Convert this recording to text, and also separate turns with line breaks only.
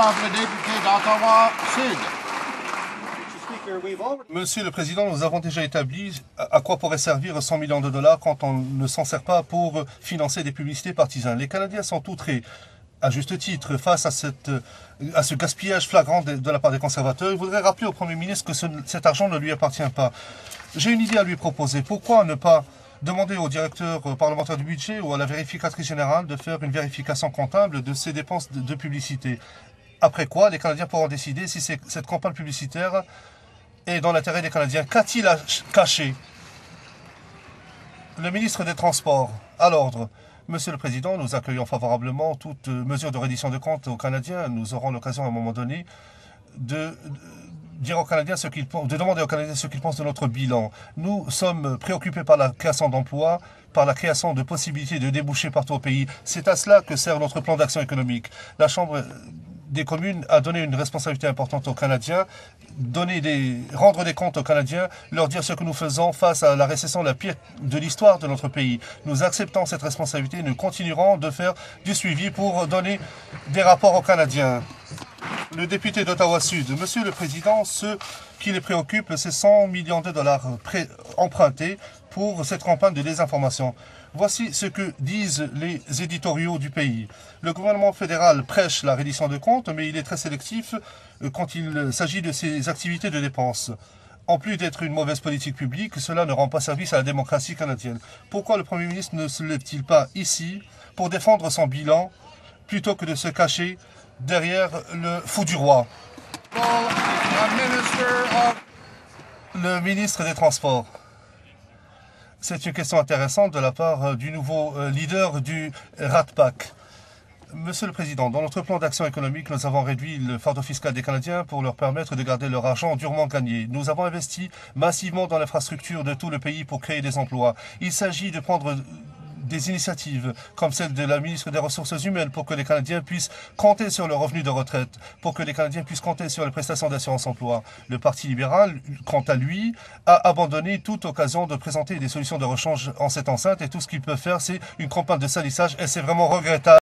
Honorable député d'Ottawa Sud.
Monsieur le Président, nous avons déjà établi à quoi pourrait servir 100 millions de dollars quand on ne s'en sert pas pour financer des publicités partisanes. Les Canadiens sont outrés, à juste titre, face à ce gaspillage flagrant de la part des conservateurs. Je voudrais rappeler au Premier ministre que cet argent ne lui appartient pas. J'ai une idée à lui proposer. Pourquoi ne pas demander au directeur parlementaire du budget ou à la vérificatrice générale de faire une vérification comptable de ces dépenses de publicité? Après quoi, les Canadiens pourront décider si cette campagne publicitaire est dans l'intérêt des Canadiens. Qu'a-t-il caché? Le ministre des Transports, à l'ordre. Monsieur le Président, nous accueillons favorablement toute mesure de reddition de comptes aux Canadiens. Nous aurons l'occasion à un moment donné de dire aux Canadiens de demander aux Canadiens ce qu'ils pensent de notre bilan. Nous sommes préoccupés par la création d'emplois, par la création de possibilités de déboucher partout au pays. C'est à cela que sert notre plan d'action économique. La Chambre des communes a donné une responsabilité importante aux Canadiens, rendre des comptes aux Canadiens, leur dire ce que nous faisons face à la récession la pire de l'histoire de notre pays. Nous acceptons cette responsabilité et nous continuerons de faire du suivi pour donner des rapports aux Canadiens. Le député d'Ottawa Sud, Monsieur le Président, ce qui les préoccupe, c'est 100 millions de dollars empruntés pour cette campagne de désinformation. Voici ce que disent les éditoriaux du pays. Le gouvernement fédéral prêche la reddition de comptes, mais il est très sélectif quand il s'agit de ses activités de dépenses. En plus d'être une mauvaise politique publique, cela ne rend pas service à la démocratie canadienne. Pourquoi le Premier ministre ne se lève-t-il pas ici pour défendre son bilan plutôt que de se cacher derrière le fou du roi? Le ministre des Transports. C'est une question intéressante de la part du nouveau leader du Rat Pack. Monsieur le Président, dans notre plan d'action économique, nous avons réduit le fardeau fiscal des Canadiens pour leur permettre de garder leur argent durement gagné. Nous avons investi massivement dans l'infrastructure de tout le pays pour créer des emplois. Il s'agit de prendre des initiatives comme celle de la ministre des Ressources humaines pour que les Canadiens puissent compter sur le revenu de retraite, pour que les Canadiens puissent compter sur les prestations d'assurance-emploi. Le Parti libéral, quant à lui, a abandonné toute occasion de présenter des solutions de rechange en cette enceinte et tout ce qu'il peut faire, c'est une campagne de salissage et c'est vraiment regrettable.